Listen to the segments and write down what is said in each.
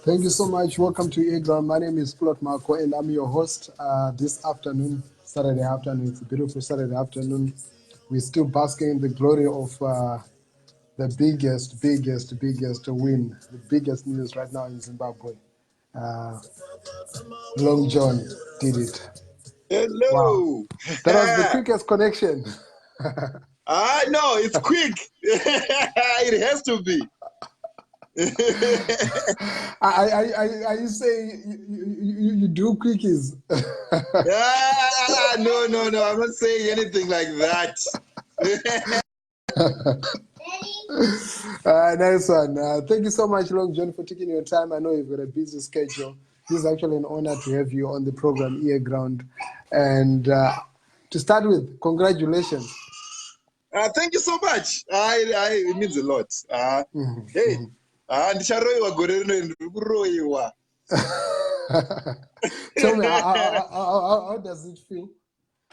Thank you so much. Welcome to Earground. My name is Plot Marco, and I'm your host this afternoon, Saturday afternoon. It's a beautiful Saturday afternoon. We're still basking in the glory of the biggest win, the biggest news right now in Zimbabwe. Long John did it. Hello. Wow. That was the quickest connection. No, it's quick. It has to be. Are you saying you do quickies? No. I'm not saying anything like that. Nice one. Thank you so much, Long John, for taking your time. I know you've got a busy schedule. This is actually an honor to have you on the program, Earground. And to start with, congratulations. Thank you so much. It means a lot. Hey. Tell me, how does it feel?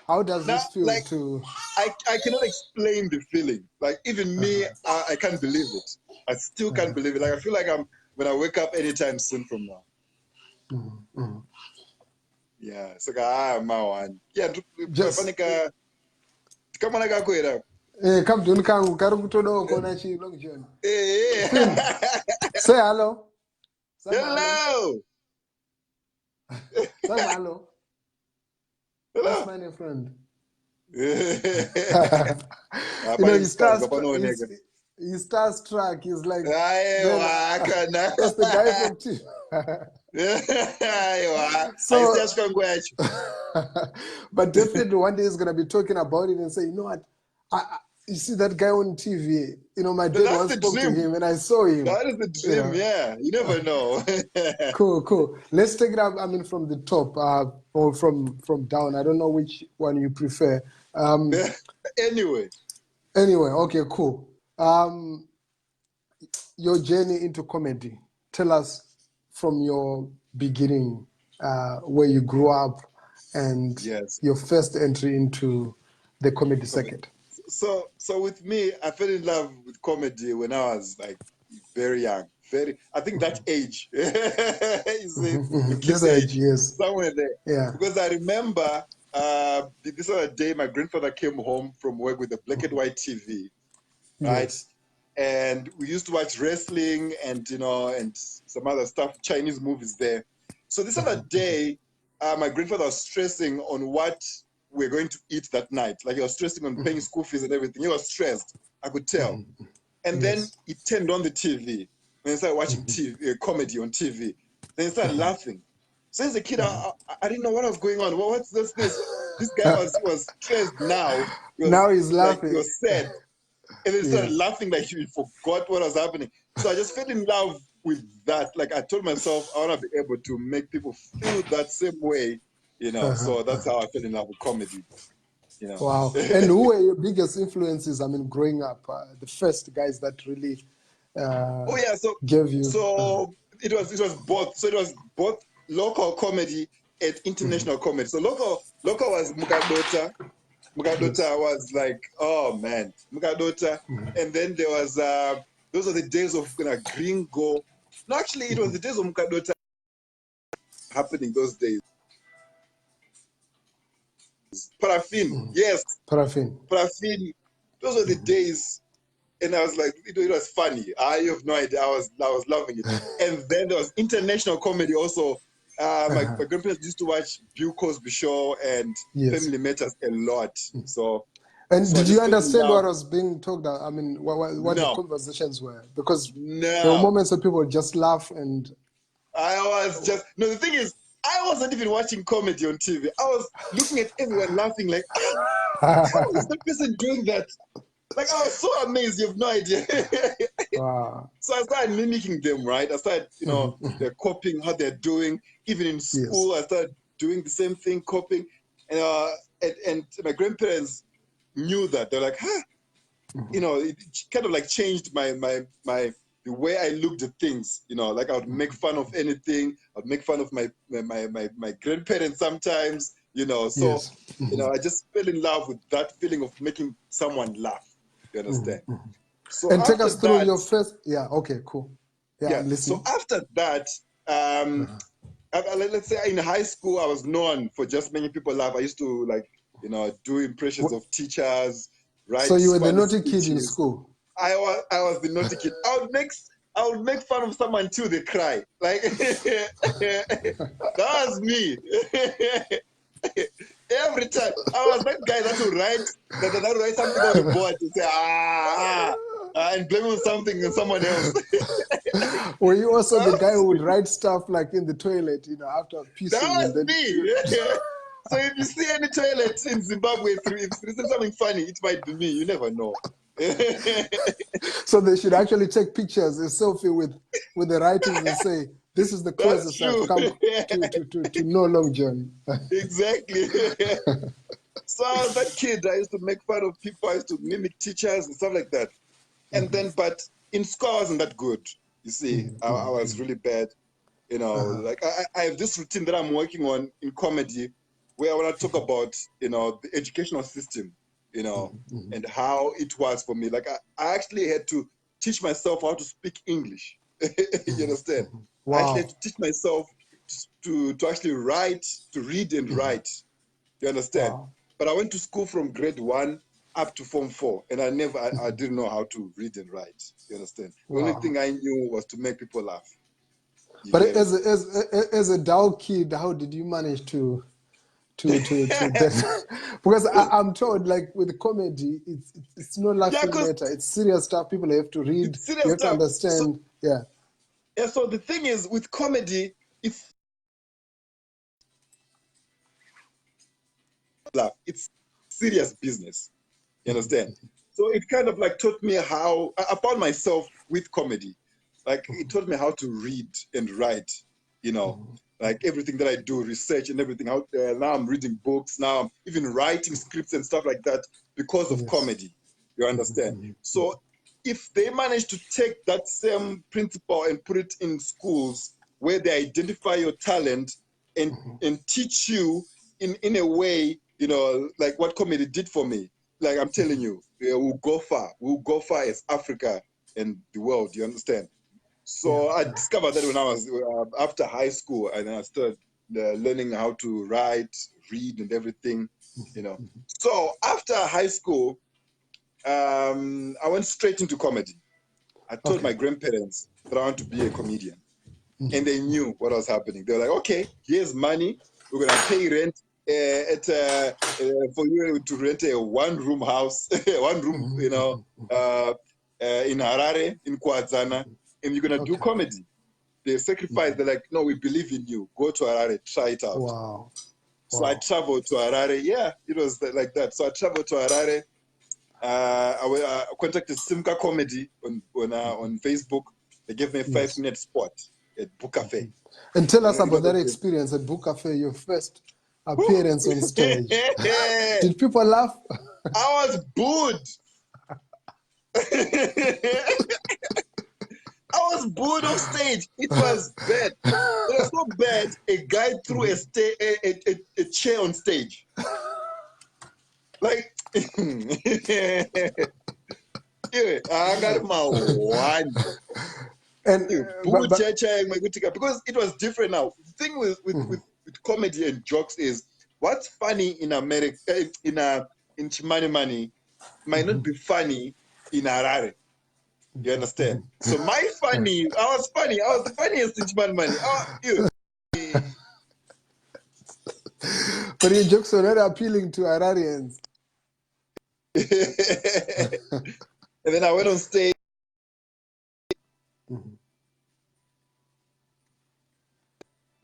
How does this feel to... I cannot explain the feeling. Like, even me, I can't believe it. I still can't believe it. Like, I feel like I'm going to wake up anytime soon from now. Yeah, it's like, my one. Yeah, just... Come on, I got to come to Long John. Say hello. Hello. Say hello. That's my new friend. He's starstruck. He's like, that's the guy from TV. But definitely one day he's going to be talking about it and say, you know what? You see that guy on TV, my dad once spoke to him and I saw him. That is the dream, yeah. You never know. Cool. Let's take it up, from the top or from down. I don't know which one you prefer. Anyway, okay, cool. Your journey into comedy. Tell us from your beginning, where you grew up and your first entry into the comedy circuit. So with me, I fell in love with comedy when I was like very young. I think that age is this age, yes, somewhere there. Yeah, because I remember this other day my grandfather came home from work with a black and white TV, right? Yes. And we used to watch wrestling and and some other stuff, Chinese movies there. So this other day, my grandfather was stressing on what we're going to eat that night. Like, he was stressing on paying school fees and everything. He was stressed, I could tell. And then he turned on the TV and he started watching comedy on TV. Then he started laughing. So as a kid, I didn't know what was going on. What's this? This guy was stressed now. Now he's laughing. Like, he was sad. And then he started laughing like he forgot what was happening. So I just fell in love with that. Like, I told myself I want to be able to make people feel that same way. So that's how I fell in love with comedy. Wow. And who were your biggest influences, growing up? The first guys that really gave you... So it was both. So it was both local comedy and international comedy. So local was Mukadota. Mukadota was like, oh man, Mukadota. And then there was, those are the days of Gringo. No, actually, it was the days of Mukadota. happening those days. Paraffin, yes, Paraffin. Paraffin. Those were the days. And I was like, it was funny. I have no idea. I was loving it. And then there was international comedy also. My grandparents used to watch Bill Cosby Show and Family Matters a lot. So, did you understand what was being talked about? I mean, what the conversations were? Because there were no. moments where people would just laugh and... I was just... No, the thing is, I wasn't even watching comedy on TV. I was looking at everyone laughing like, how is that person doing that? Like, I was so amazed. You have no idea. Wow. So I started mimicking them, right? I started, they're copying how they're doing. Even in school, I started doing the same thing, copying. And my grandparents knew that. They're like, huh? It kind of like changed the way I looked at things. Like I would make fun of anything. I'd make fun of my grandparents sometimes. So I just fell in love with that feeling of making someone laugh. You understand? So and take us through your first... Yeah, okay, cool. Yeah, I'm listening. So after that, let's say in high school, I was known for just making people laugh. I used to do impressions of teachers, write. So you were the naughty speeches. kid in school? I was the naughty kid. I would make fun of someone till they cry. Like that was me. Every time I was that guy that would write something on the board and say and blame on something and someone else. Were you also the guy who would write stuff like in the toilet, after pissing? That was me. So if you see any toilet in Zimbabwe, if there's something funny, it might be me. You never know. So they should actually take pictures, a selfie with the writings and say, this is the closest I've come to no long journey. Exactly. So I was that kid. I used to make fun of people. I used to mimic teachers and stuff like that. And then, but in school, I wasn't that good. You see, I was really bad. Like I have this routine that I'm working on in comedy where I want to talk about, the educational system, and how it was for me. Like I actually had to teach myself how to speak English. You understand? Wow. I actually had to teach myself to actually write, to read and write. You understand? Wow. But I went to school from grade 1 up to Form 4, and I didn't know how to read and write. You understand? The only thing I knew was to make people laugh. But as a dull kid, how did you manage to because I'm told, like with comedy, it's not laughing matter. It's serious stuff. People have to read. You have to understand. So, so the thing is, with comedy, it's serious business. You understand? So it kind of like taught me how I found myself with comedy. Like it taught me how to read and write. Like everything that I do, research and everything. Now I'm reading books. Now I'm even writing scripts and stuff like that because of comedy. You understand? So if they manage to take that same principle and put it in schools where they identify your talent and teach you in a way, like what comedy did for me. Like I'm telling you, we'll go far. We'll go far as Africa and the world. You understand? So I discovered that when I was after high school, and I started learning how to write, read, and everything. So after high school, I went straight into comedy. I told my grandparents that I want to be a comedian, and they knew what was happening. They were like, "Okay, here's money. We're gonna pay rent for you to rent a one-room house, one room, in Harare, in Kwazana, and you're gonna do comedy." They sacrificed. They're like, "No, we believe in you. Go to Harare, try it out." Wow. So I traveled to Harare. Yeah, it was like that. So I traveled to Harare. I contacted Simca Comedy on Facebook. They gave me a 5-minute spot at Book Cafe. And tell us about that experience at Book Cafe, your first appearance on stage. Did people laugh? I was booed. I was booed off stage. It was bad. It was so bad. A guy threw a chair on stage. Like, I got my one. And because it was different now. thing with comedy and jokes is what's funny in America, in Chimanimani might not be funny in Harare. You understand? So I was the funniest in Chimanimani. Oh, you. But your jokes were not appealing to Hararians. And then I went on stage.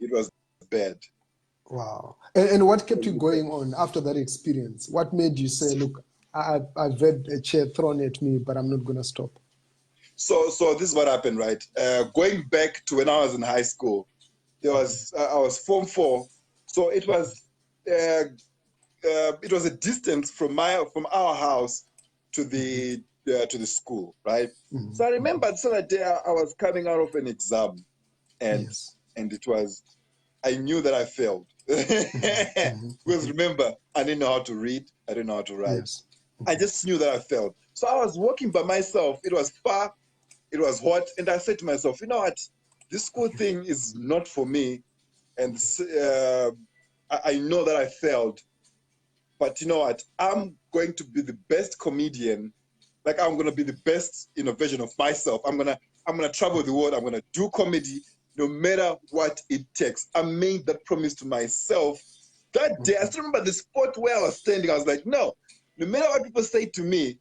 It was bad. Wow. And what kept you going on after that experience? What made you say, look, I've had a chair thrown at me, but I'm not going to stop? So this is what happened, right? Going back to when I was in high school, I was Form 4. So it was a distance from our house to the school, right? So I remember the other day I was coming out of an exam, and I knew that I failed. Because remember, I didn't know how to read, I didn't know how to write. Yes. I just knew that I failed. So I was walking by myself. It was far, it was hot, and I said to myself, you know what, this school thing is not for me, and I know that I failed. But you know what? I'm going to be the best comedian. Like I'm gonna be the best version of myself. I'm gonna travel the world. I'm gonna do comedy, no matter what it takes. I made that promise to myself that day. I still remember the spot where I was standing. I was like, no matter what people say to me,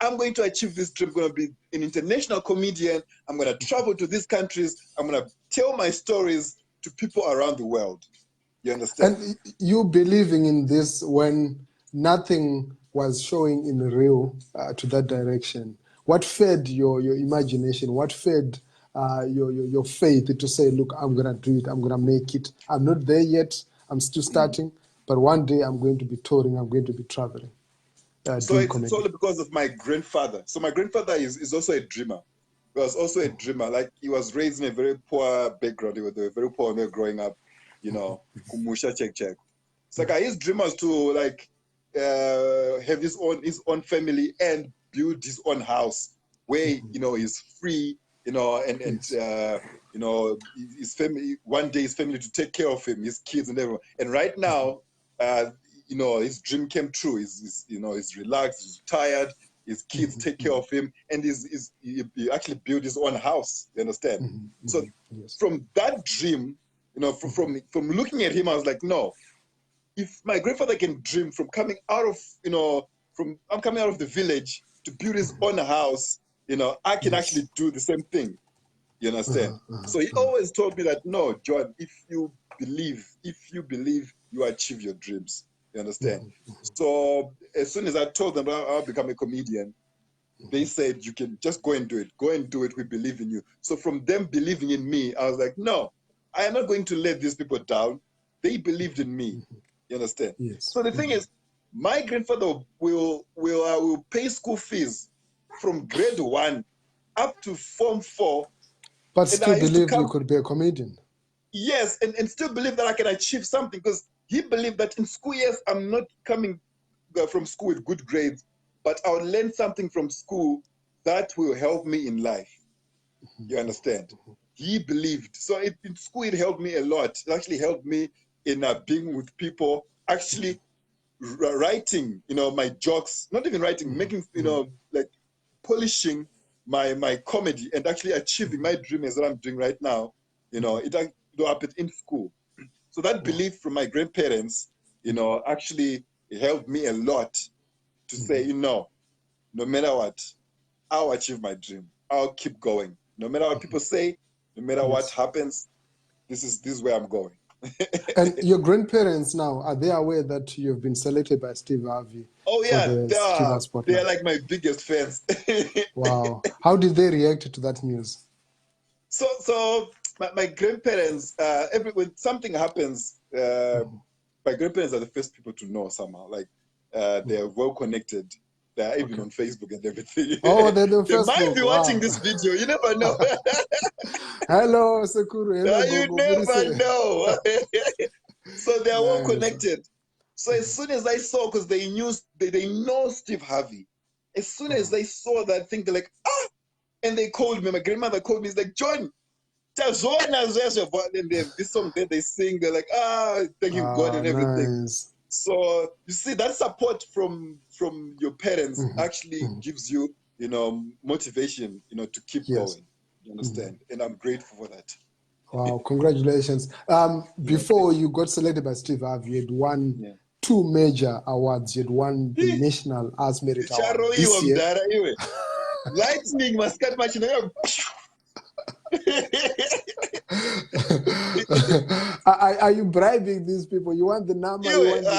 I'm going to achieve this dream. I'm gonna be an international comedian. I'm gonna travel to these countries. I'm gonna tell my stories to people around the world. You understand? And you believing in this when nothing was showing in real to that direction. What fed your imagination? What fed your faith to say, look, I'm going to do it. I'm going to make it. I'm not there yet. I'm still starting. But one day I'm going to be touring. I'm going to be traveling. So it's all because of my grandfather. So my grandfather is also a dreamer. He was also a dreamer. Like he was raised in a very poor background. They were very poor when they were growing up. Kumusha check. So like his dream was to like have his own family and build his own house where he's free. His family, one day his family to take care of him, his kids and everyone. And right now, his dream came true. He's relaxed, he's retired, his kids take care of him, and he actually built his own house. You understand? So from that dream, from looking at him, I was like, no, if my grandfather can dream from coming out of, I'm coming out of the village to build his own house, I can actually do the same thing. You understand? So he always told me that, no, John, if you believe, you achieve your dreams. You understand? So as soon as I told them I'll become a comedian, they said, you can just go and do it. Go and do it. We believe in you. So from them believing in me, I was like, no, I am not going to let these people down. They believed in me. You understand? Yes. So the thing is, my grandfather will pay school fees from grade 1 up to Form 4. But still believe you could be a comedian. Yes, and still believe that I can achieve something, because he believed that in school, yes, I'm not coming from school with good grades, but I'll learn something from school that will help me in life. You understand? He believed. So in school, it helped me a lot. It actually helped me in being with people, actually writing, my jokes, not even writing, making, like polishing my comedy and actually achieving my dream as what I'm doing right now. It happened in school. So that belief from my grandparents, actually helped me a lot to say, no matter what, I'll achieve my dream. I'll keep going. No matter what people say, no matter what happens, this is where I'm going. And your grandparents now, are they aware that you've been selected by Steve Harvey? Oh yeah, they are Spotlight? like my biggest fans. Wow. How did they react to that news? So my grandparents, when something happens, my grandparents are the first people to know somehow. Like they are well connected. They are even on Facebook and everything. Oh, they're on They Facebook. might be watching this video. You never know. Hello, Sekuru. Hello, You never know. So they are well connected. So as soon as I saw, because they know Steve Harvey, as soon as they saw that thing, they're like, and they called me. My grandmother called me. He's like, John, And then this song that they sing, they're like, thank you, God, and everything. Nice. So you see, that support from your parents actually gives you, motivation, to keep going. You understand? And I'm grateful for that. Wow, congratulations. Before you got selected by Steve Harvey, you had won 2 major awards. You had won the National Arts Merit Award this year. Lightning must cut much. Are you bribing these people? You want the number, you want the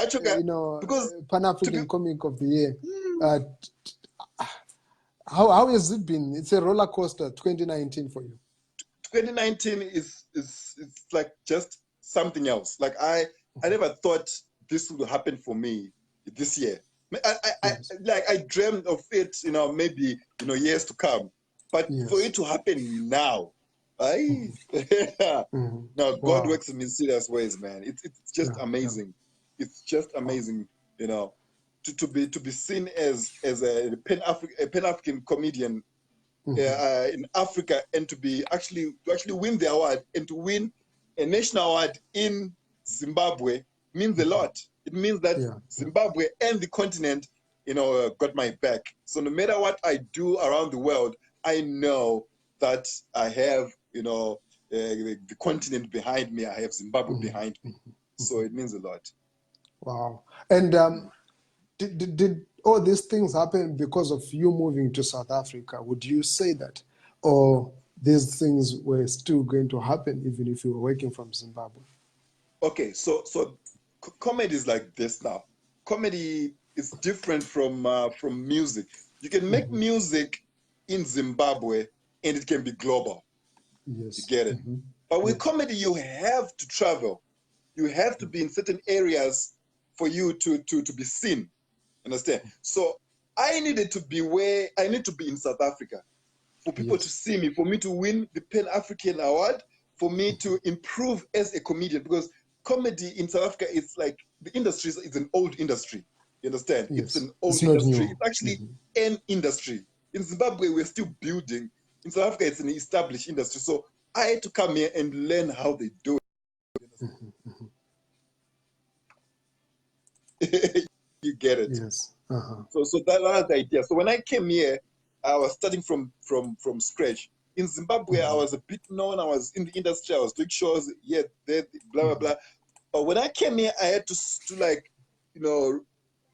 Savannah because Pan-African Comic of the Year. How has it been? It's a roller coaster, 2019 for you. 2019 is like just something else. Like I never thought this would happen for me this year. I dreamed of it, maybe years to come, but for it to happen now, now God works in mysterious ways, man. It's just amazing. It's just amazing, to be seen as a Pan-African comedian in Africa, and to actually win the award and to win a national award in Zimbabwe means a lot. It means that Zimbabwe and the continent, got my back. So no matter what I do around the world, I know that I have, the continent behind me. I have Zimbabwe behind me. So it means a lot. Wow. And did all these things happen because of you moving to South Africa? Would you say that? Or these things were still going to happen even if you were working from Zimbabwe? Okay, so comedy is like this now. Comedy is different from music. You can make music in Zimbabwe and it can be global. Yes. You get it? But with comedy, you have to travel. You have to be in certain areas for you to be seen. Understand? So I needed to be in South Africa for people to see me, for me to win the Pan-African Award, for me to improve as a comedian, because comedy in South Africa, it's like the industry is an old industry. You understand? Yes. It's an old industry. It's actually an industry. In Zimbabwe, we're still building. In South Africa, it's an established industry. So I had to come here and learn how they do it. You get it? Yes. So that was the idea. So when I came here, I was starting from scratch. In Zimbabwe, I was a bit known. I was in the industry. I was doing shows here, there, blah, blah, blah. But when I came here, I had to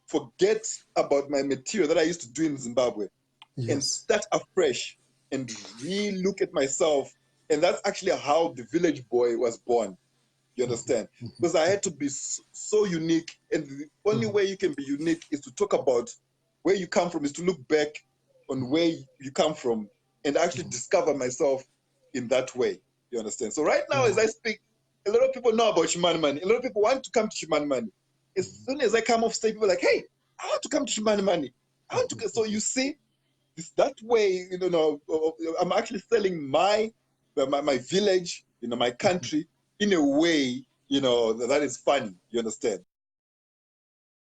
forget about my material that I used to do in Zimbabwe and start afresh and re-look at myself. And that's actually how the Village Boy was born. You understand? Because I had to be so unique. And the only way you can be unique is to talk about where you come from, is to look back on where you come from and actually discover myself in that way. You understand? So right now, as I speak, a lot of people know about Chimanimani. A lot of people want to come to Chimanimani. As soon as I come off stage, people are like, hey, I want to come to Chimanimani. I want to. So you see, that way, I'm actually selling my village, my country, in a way, that is funny. You understand?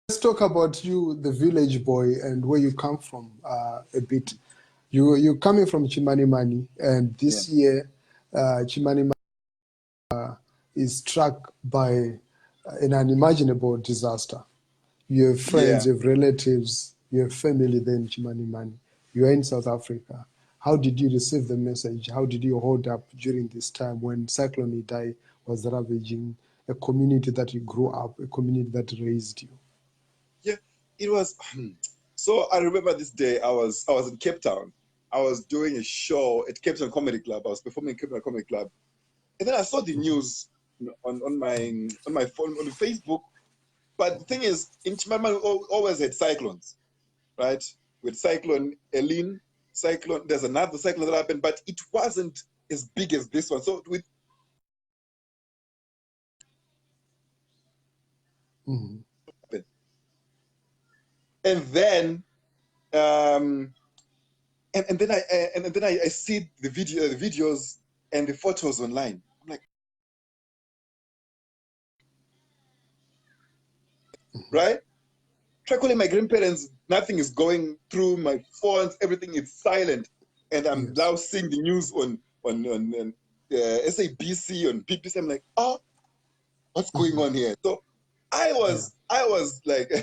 Let's talk about you, the Village Boy, and where you come from a bit. You're coming from Chimanimani, and this year, Chimanimani is struck by an unimaginable disaster. You have friends, you have relatives, you have family there in Chimanimani. You are in South Africa. How did you receive the message? How did you hold up during this time when Cyclone Idai was ravaging a community that you grew up, a community that raised you? Yeah, it was. So I remember this day. I was in Cape Town. I was doing a show at Cape Town Comedy Club. I was performing at Cape Town Comedy Club, and then I saw the news on my phone, on Facebook. But the thing is, in Chimanimani, we always had cyclones, right? With Cyclone Elin, there's another cyclone that happened, but it wasn't as big as this one. So with and then and then I see the videos and the photos online. I'm like, right? Try calling my grandparents, nothing is going through my phones, everything is silent. And I'm now seeing the news on SABC, on BBC. I'm like, oh, what's going on here? So I was like, I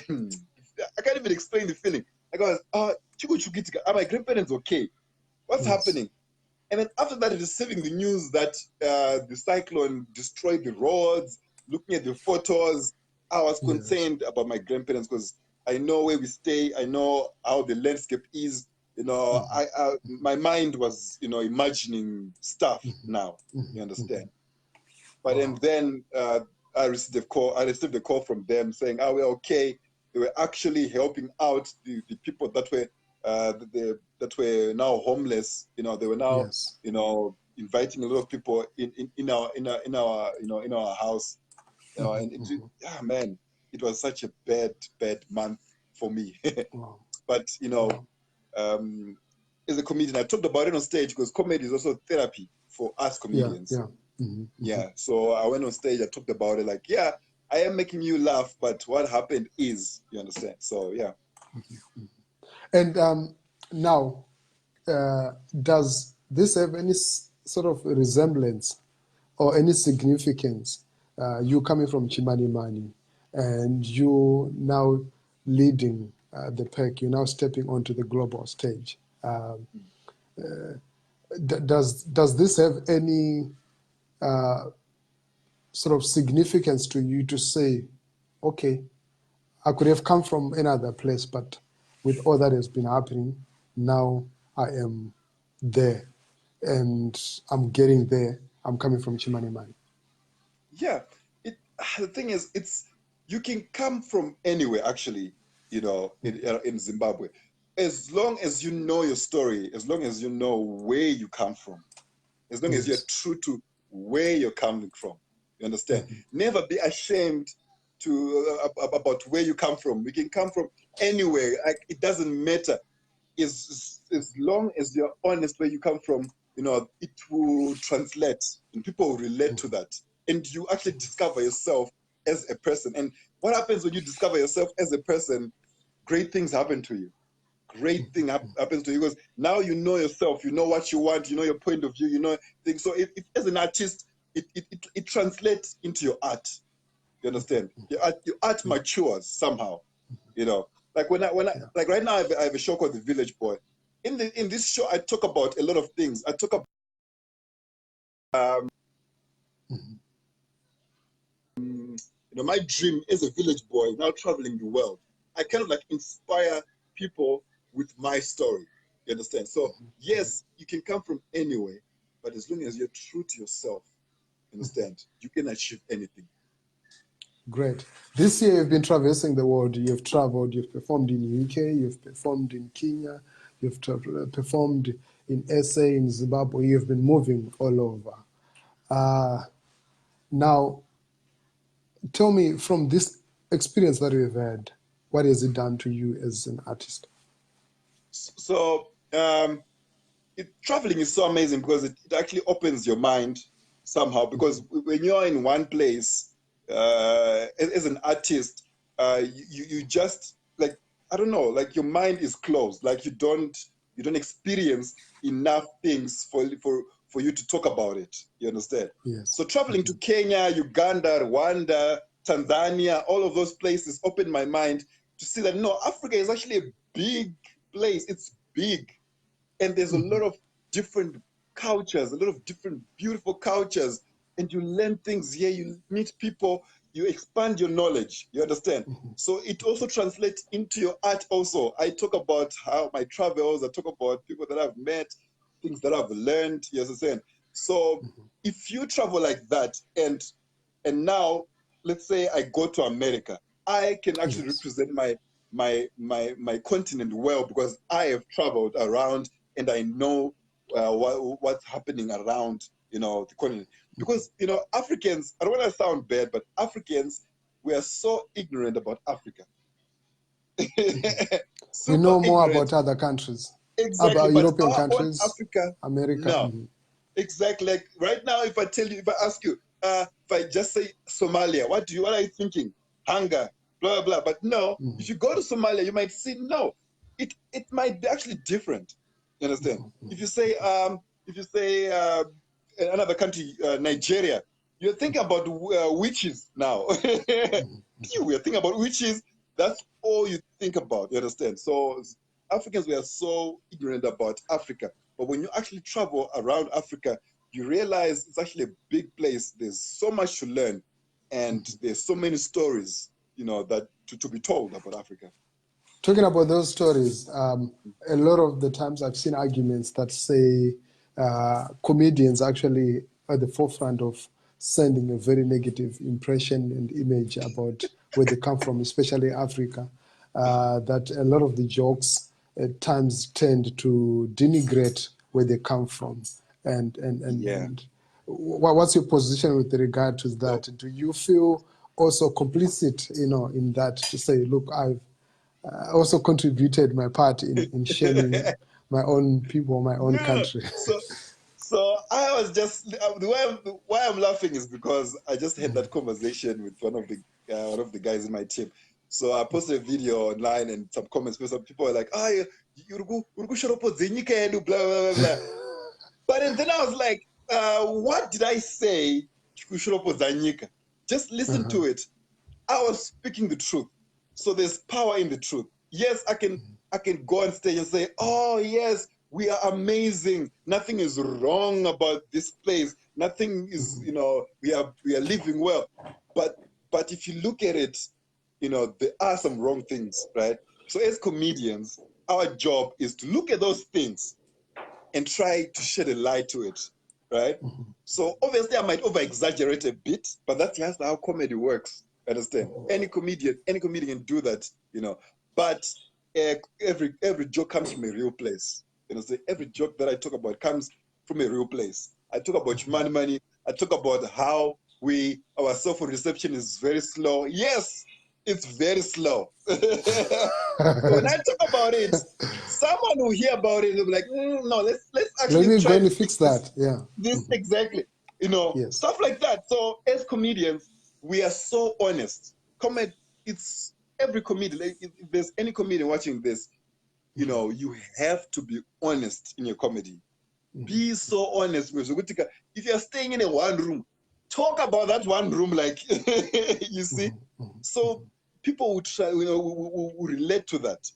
can't even explain the feeling. Like I was, are my grandparents okay? What's happening? And then after that, receiving the news that the cyclone destroyed the roads, looking at the photos, I was concerned about my grandparents because I know where we stay. I know how the landscape is. You know, my mind was, imagining stuff now. You understand? But and then I received a call. I received a call from them saying, "Oh, we're okay." They were actually helping out the people that were that were now homeless. They were now inviting a lot of people in our house. And man, it was such a bad month for me. But as a comedian, I talked about it on stage because comedy is also therapy for us comedians. So I went on stage, I talked about it like, I am making you laugh, but what happened is, you understand? So, yeah. And now, does this have any sort of resemblance or any significance? You coming from Chimanimani and you now leading the pack, you're now stepping onto the global stage. Does this have any sort of significance to you to say, okay, I could have come from another place, but with all that has been happening, now I am there and I'm getting there. I'm coming from Chimanimani. Yeah. The thing is, you can come from anywhere, actually, in Zimbabwe. As long as you know your story, as long as you know where you come from, as long as you're true to where you're coming from, you understand? Never be ashamed about where you come from. We can come from anywhere. Like, it doesn't matter. As long as you're honest where you come from, it will translate and people will relate to that. And you actually discover yourself as a person. And what happens when you discover yourself as a person? Great things happen to you. Great thing happens to you because now you know yourself, you know what you want, you know your point of view, you know things. So if as an artist, it translates into your art. You understand? Your art matures somehow. Like like right now I have a show called The Village Boy. In this show I talk about a lot of things. I talk about my dream as a village boy now traveling the world. I kind of like inspire people with my story. You understand? So yes, you can come from anywhere, but as long as you're true to yourself, understand, you can achieve anything. Great. This year you've been traversing the world. You've traveled, you've performed in UK, you've performed in Kenya, you've performed in SA, in Zimbabwe. You've been moving all over. Now, tell me, from this experience that you've had, what has it done to you as an artist? So traveling is so amazing because it actually opens your mind somehow. Because when you're in one place as an artist, you just like, I don't know, like your mind is closed. Like you don't experience enough things for you to talk about it. You understand? Yes. So traveling to Kenya, Uganda, Rwanda, Tanzania, all of those places opened my mind to see that no, Africa is actually a big place. It's big. And there's a lot of different cultures, a lot of different beautiful cultures. And you learn things here, you meet people, you expand your knowledge, you understand? So it also translates into your art also. I talk about how my travels, I talk about people that I've met, things that I've learned, you understand? So if you travel like that, and now, let's say I go to America, I can actually represent my continent well because I have traveled around and I know what's happening around, the continent. Because, Africans, I don't want to sound bad, but Africans, we are so ignorant about Africa. We know more about other countries. Exactly. About but European our own countries, Africa, America. No. Exactly. Like right now, if I ask you, if I just say Somalia, what are you thinking? Hunger, blah, blah, blah. But no, if you go to Somalia, you might see, no, it might be actually different. You understand? If you say if you say another country, Nigeria, you're thinking about witches now. You're thinking about witches. That's all you think about. You understand? So Africans, we are so ignorant about Africa. But when you actually travel around Africa, you realize it's actually a big place. There's so much to learn, and there's so many stories, that to be told about Africa. Talking about those stories, a lot of the times I've seen arguments that say comedians actually are at the forefront of sending a very negative impression and image about where they come from, especially Africa. That a lot of the jokes at times tend to denigrate where they come from. And what's your position with regard to that? Do you feel also complicit, in that, to say, look, I've also contributed my part in shaming my own people, my own country? So I was just why I'm laughing is because I just had that conversation with one of the guys in my team. So I posted a video online and some comments where some people were like, blah blah blah. But then I was like, what did I say? Just listen to it. I was speaking the truth. So there's power in the truth. Yes, I can go on stage and say, oh yes, we are amazing. Nothing is wrong about this place. Nothing is, we are living well. But if you look at it, there are some wrong things, right? So as comedians, our job is to look at those things and try to shed a light to it, right? So obviously I might over-exaggerate a bit, but that's just how comedy works. Understand? Any comedian can do that, But every joke comes from a real place. So every joke that I talk about comes from a real place. I talk about Chimanimani. I talk about how our cell phone reception is very slow. Yes, it's very slow. So when I talk about it, someone will hear about it and they'll be like, no, let's actually Let me try go to and fix that. Yeah. this exactly. Yes. Stuff like that. So as comedians, we are so honest. It's every comedian. Like, if there's any comedian watching this, you have to be honest in your comedy. Be so honest. If you're staying in a one room, talk about that one room, like you see. So people will try, will relate to that.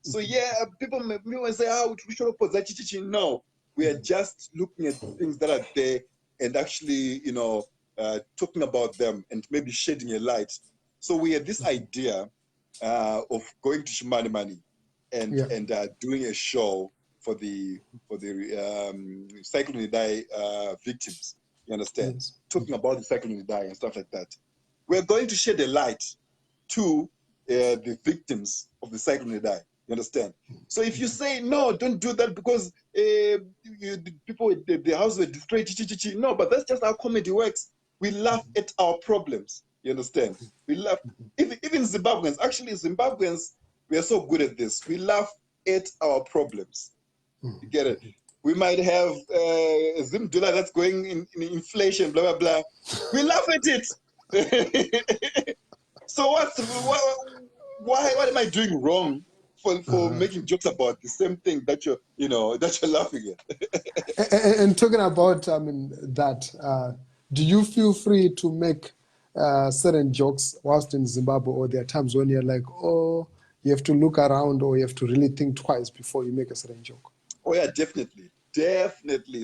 So yeah, people may say, we should put that. No, we are just looking at things that are there and actually, talking about them and maybe shedding a light. So we had this idea of going to Chimanimani and doing a show for the Cyclone Idai victims. You understand? Yes. Talking about the Cyclone Idai and stuff like that. We're going to shed a light to the victims of the Cyclone Idai. You understand? So if you say, no, don't do that because the people, the house were destroyed, no, but that's just how comedy works. We laugh at our problems. You understand? We laugh. Even Zimbabweans, actually Zimbabweans, we are so good at this. We laugh at our problems. You get it? We might have a Zim-dollar that's going in inflation, blah, blah, blah. We laugh at it. So what am I doing wrong for making jokes about the same thing that you're laughing at? And talking about, that, do you feel free to make certain jokes whilst in Zimbabwe, or there are times when you're like, oh, you have to look around, or you have to really think twice before you make a certain joke? Oh yeah, definitely.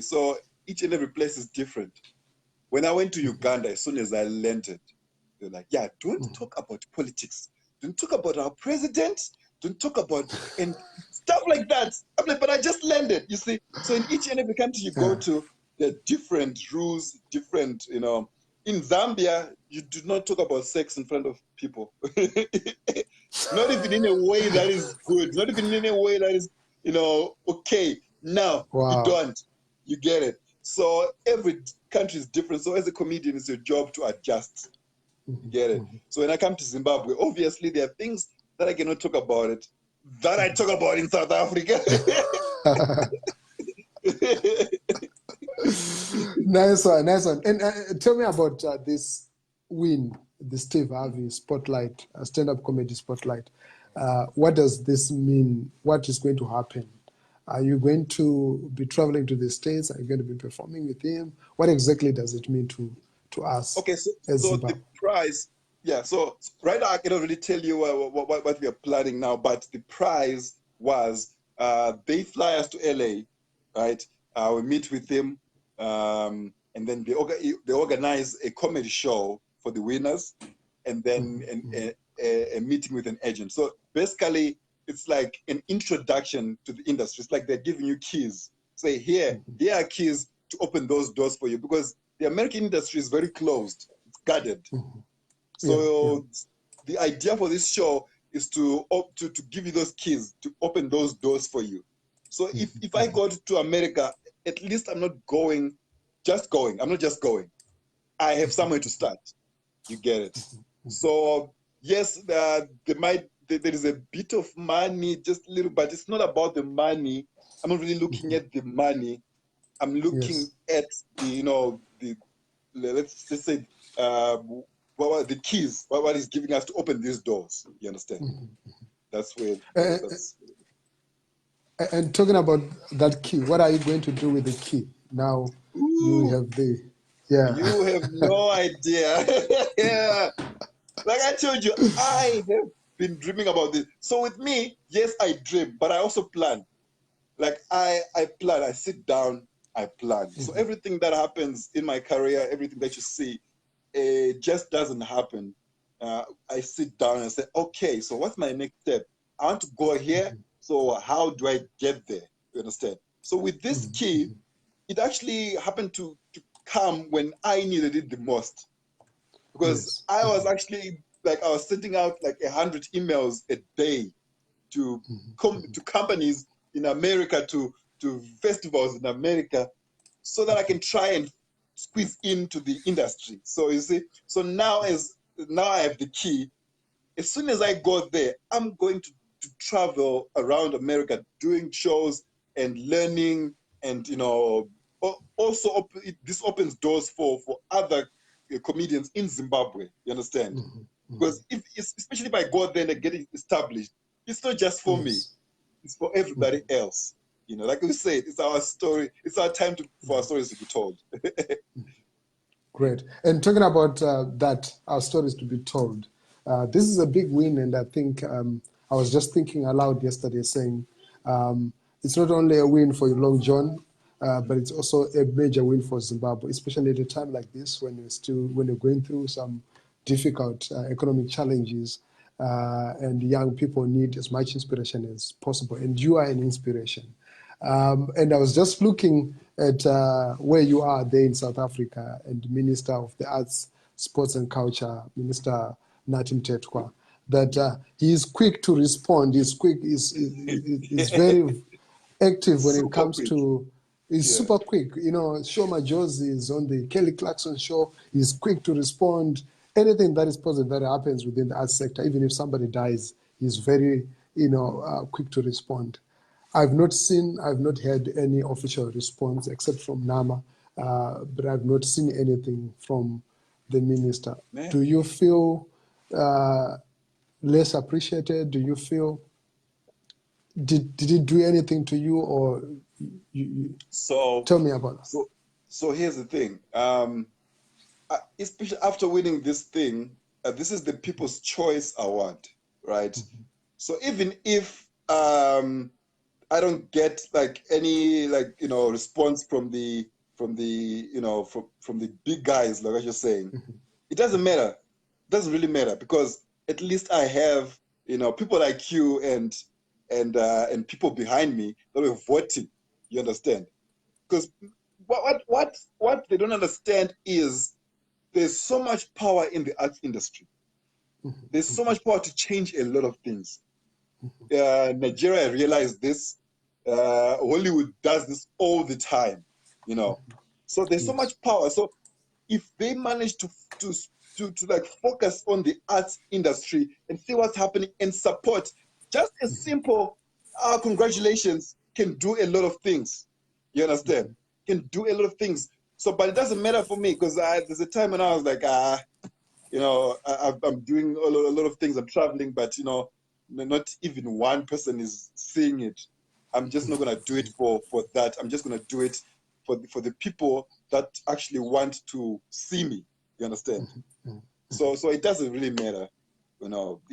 So each and every place is different. When I went to Uganda, as soon as I landed, they're like, yeah, don't talk about politics. Don't talk about our president. Don't talk about and stuff like that. I'm like, but I just landed, you see. So in each and every country you go to, there are different rules, different, In Zambia, you do not talk about sex in front of people. Not even in a way that is good. Not even in a way that is, okay. No, you don't. You get it. So every country is different. So as a comedian, it's your job to adjust. You get it? So when I come to Zimbabwe, obviously there are things that I cannot talk about it that I talk about in South Africa. Nice one. And tell me about this win, the Steve Harvey Spotlight, stand-up comedy Spotlight. What does this mean? What is going to happen? Are you going to be traveling to the States? Are you going to be performing with him? What exactly does it mean to us Okay, so as so the Zimbabwe? prize, yeah. So right now I cannot really tell you what we are planning now, but the prize was they fly us to LA, right? We meet with them, and then they organize a comedy show for the winners, and then a meeting with an agent. So basically, it's like an introduction to the industry. It's like they're giving you keys. Say here are keys to open those doors for you, because the American industry is very closed. It's guarded. Yeah, yeah. So the idea for this show is to give you those keys to open those doors for you. So if I go to America, at least I'm not just going. I'm not just going. I have somewhere to start. You get it. So yes, there is a bit of money, just a little, but it's not about the money. I'm not really looking at the money. I'm looking Yes. at the let's just say what are the keys, what is giving us to open these doors. You understand? That's where Uh, that's and talking about that key, what are you going to do with the key? Now you ooh, have the, yeah. you have no idea. Yeah. Like I told you, I have been dreaming about this. So with me, yes, I dream, but I also plan. Like I plan, I sit down, I plan. So everything that happens in my career, everything that you see, it just doesn't happen. I sit down and say, okay, so what's my next step? I want to go here. So how do I get there? You understand? So with this key, it actually happened to come when I needed it the most, because Yes. I was actually like I was sending out like 100 emails a day to to companies in America, to festivals in America, so that I can try and squeeze into the industry. So you see, so now I have the key. As soon as I go there, I'm going to travel around America doing shows and learning, and also this opens doors for other comedians in Zimbabwe. You understand? Because especially if I go there and get it established, it's not just for me, Yes. it's for everybody else. Like we said, it's our story. It's our time for our stories to be told. Great. And talking about that, our stories to be told. This is a big win, and I think I was just thinking aloud yesterday, saying it's not only a win for Long John, but it's also a major win for Zimbabwe, especially at a time like this when you're going through some difficult economic challenges, and young people need as much inspiration as possible, and you are an inspiration. And I was just looking at where you are there in South Africa, and Minister of the Arts, Sports and Culture, Minister Natim Tetkwa, that he is quick to respond. He's very active when it Super comes quick. to. He's Yeah. super quick. Shoma Josie is on the Kelly Clarkson show. He's quick to respond. Anything that is positive that happens within the arts sector, even if somebody dies, he's very, quick to respond. I've not heard any official response except from Nama, but I've not seen anything from the minister. Man. Do you feel less appreciated? Do you feel did it do anything to you, or So tell me about that? so so here's the thing. Especially after winning this thing, this is the People's Choice Award, right? So even if I don't get like any response from the big guys, like I was just saying, it doesn't matter. It doesn't really matter, because at least I have people like you and people behind me that were voting. You understand? Because what they don't understand is there's so much power in the arts industry. There's so much power to change a lot of things. Nigeria realized this. Hollywood does this all the time. So there's so Yes. much power. So if they manage to like focus on the arts industry and see what's happening and support, just a simple congratulations can do a lot of things. You understand? Can do a lot of things. So, but it doesn't matter for me, because there's a time when I was like, I'm doing a lot of things. I'm traveling, but not even one person is seeing it. I'm just not going to do it for that. I'm just going to do it for the people that actually want to see me. You understand? So it doesn't really matter.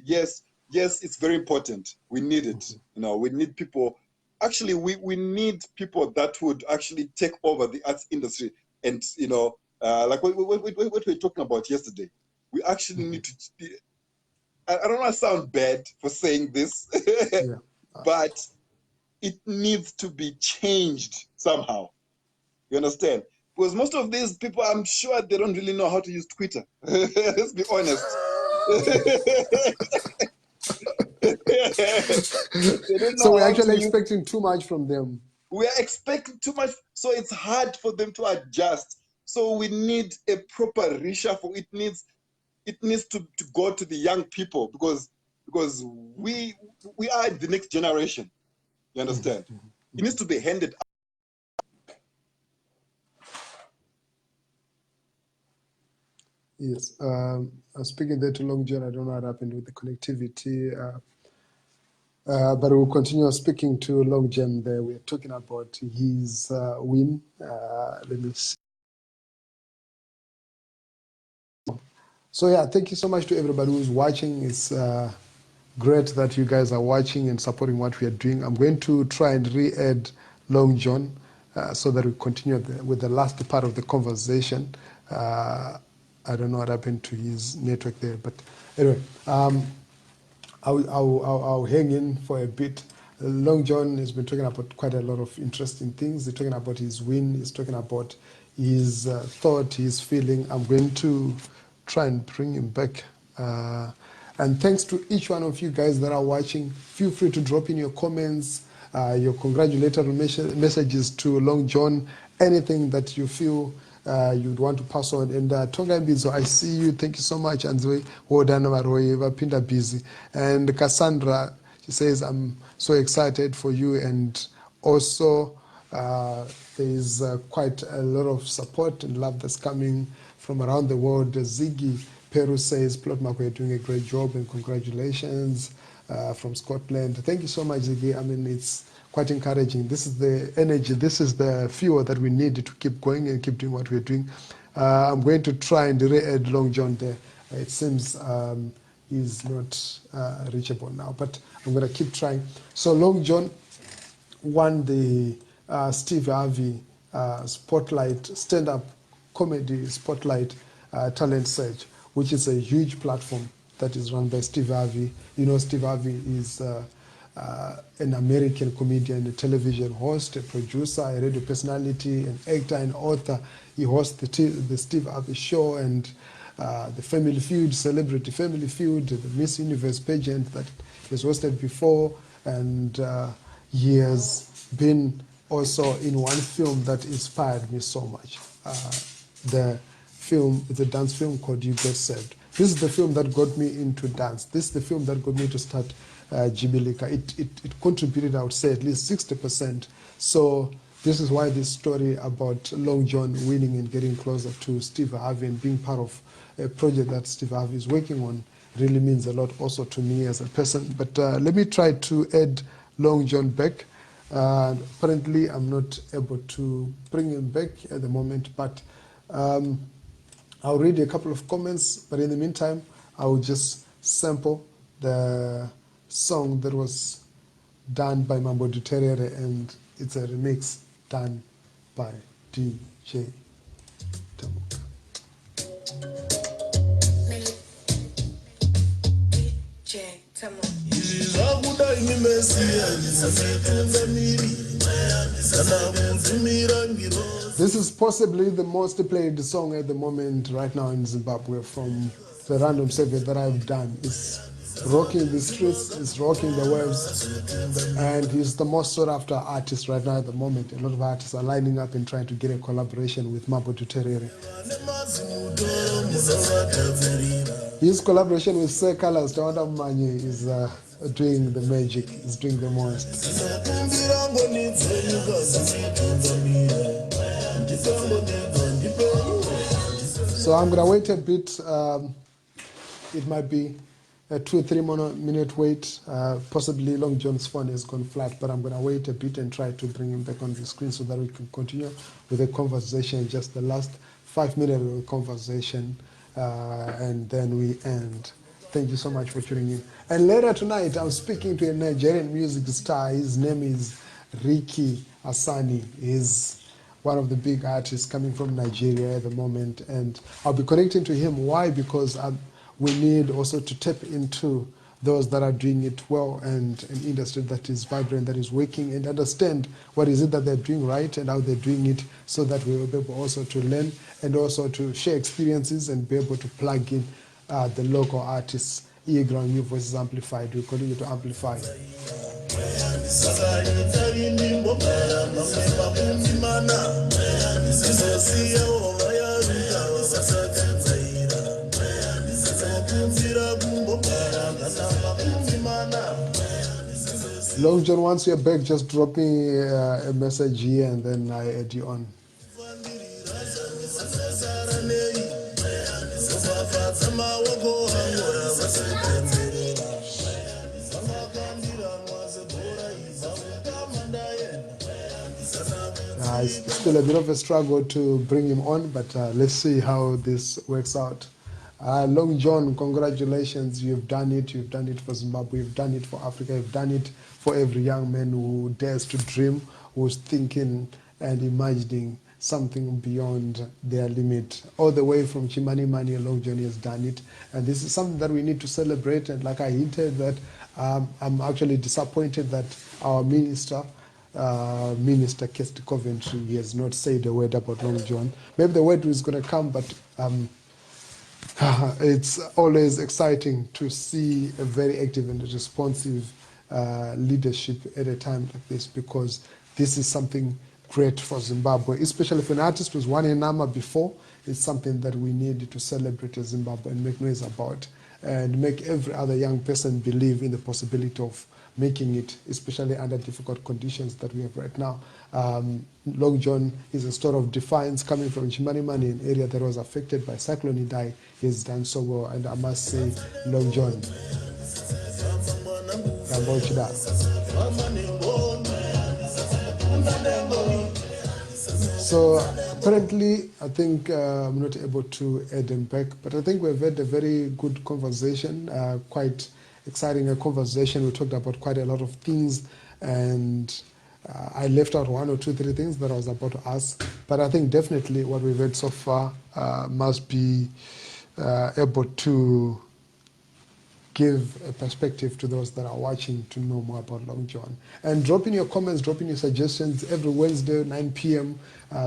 Yes, it's very important. We need it. We need people. Actually, we need people that would actually take over the arts industry. And, like what we were talking about yesterday, we actually need to be, I don't want to sound bad for saying this, but it needs to be changed somehow. You understand? Because most of these people, I'm sure they don't really know how to use Twitter. Let's be honest. So we're actually expecting too much from them. We are expecting too much, so it's hard for them to adjust. So we need a proper reshuffle. It needs to go to the young people because we are the next generation. You understand? It needs to be handed up. Yes. I was speaking there to Long John. I don't know what happened with the connectivity. But we'll continue speaking to Long John there. We're talking about his win. Let me see. So yeah, thank you so much to everybody who's watching. It's great that you guys are watching and supporting what we are doing. I'm going to try and re-add Long John so that we continue with the last part of the conversation. I don't know what happened to his network there, but anyway, I'll hang in for a bit. Long John has been talking about quite a lot of interesting things. He's talking about his win. He's talking about his thought, his feeling. I'm going to try and bring him back. And thanks to each one of you guys that are watching. Feel free to drop in your comments, your congratulatory messages to Long John, anything that you feel you'd want to pass on. And Tonga Mbizo, I see you. Thank you so much. And Wodana Maroye, Vapinda busy. And Cassandra, she says, I'm so excited for you. And also, there's quite a lot of support and love that's coming from around the world. Ziggy Peru says, Plot Marco, you're doing a great job and congratulations from Scotland. Thank you so much, Ziggy. I mean, it's quite encouraging. This is the energy, this is the fuel that we need to keep going and keep doing what we're doing. I'm going to try and re-add Long John there. It seems he's not reachable now, but I'm going to keep trying. So Long John won the Steve Harvey Spotlight, stand-up comedy Spotlight talent search, which is a huge platform that is run by Steve Harvey. You know, Steve Harvey is an American comedian, a television host, a producer, a radio personality, an actor, an author. He hosts the Steve Harvey Show and the Family Feud, Celebrity Family Feud, the Miss Universe pageant that he was hosted before, and he has been also in one film that inspired me so much. The film, it's a dance film called You Get Served. This is the film that got me into dance. This is the film that got me to start Jibilika. It contributed, I would say, at least 60%. So this is why this story about Long John winning and getting closer to Steve Harvey and being part of a project that Steve Harvey is working on really means a lot also to me as a person. But let me try to add Long John back. Apparently, I'm not able to bring him back at the moment, but I'll read a couple of comments. But in the meantime, I will just sample the song that was done by Mambo Duterere, and it's a remix done by DJ Tamuka. This is possibly the most played song at the moment right now in Zimbabwe from the random survey that I've done. It's rocking the streets, it's rocking the waves, and he's the most sought after artist right now at the moment. A lot of artists are lining up and trying to get a collaboration with Mambo Duterere. His collaboration with Sir Carlos Tawanda Manye is doing the magic, is doing the most. So I'm going to wait a bit. It might be a 2-3 minute wait. Possibly Long John's phone has gone flat, but I'm going to wait a bit and try to bring him back on the screen so that we can continue with the conversation, just the last 5 minutes of the conversation, and then we end. Thank you so much for tuning in. And later tonight, I'm speaking to a Nigerian music star. His name is Ricky Asani. He's one of the big artists coming from Nigeria at the moment. And I'll be connecting to him. Why? Because we need also to tap into those that are doing it well and an industry that is vibrant, that is working, and understand what is it that they're doing right and how they're doing it, so that we will be able also to learn and also to share experiences and be able to plug in the local artists. Earground, New Voices Amplified. We continue to amplify. Long John, once you're back, just drop me a message here and then I add you on. It's still a bit of a struggle to bring him on, but let's see how this works out. Long John, congratulations. You've done it. You've done it for Zimbabwe. You've done it for Africa. You've done it for every young man who dares to dream, who's thinking and imagining something beyond their limit. All the way from Chimanimani, Long John has done it. And this is something that we need to celebrate. And like I hinted, that I'm actually disappointed that our Minister Kirsti Coventry, he has not said a word about Long John. Maybe the word is going to come, but it's always exciting to see a very active and responsive leadership at a time like this, because this is something great for Zimbabwe, especially if an artist was won a number before. It's something that we need to celebrate as Zimbabwe and make noise about, and make every other young person believe in the possibility of making it, especially under difficult conditions that we have right now. Long John is a story of defiance coming from Chimanimani, an area that was affected by Cyclone Idai. He has done so well, and I must say, Long John. So apparently, I think I'm not able to add them back, but I think we've had a very good conversation, quite exciting a conversation. We talked about quite a lot of things, and I left out 1 or 2, 3 things that I was about to ask. But I think definitely what we've heard so far must be able to give a perspective to those that are watching to know more about Long John. And drop in your comments, drop in your suggestions. Every Wednesday, 9 p.m.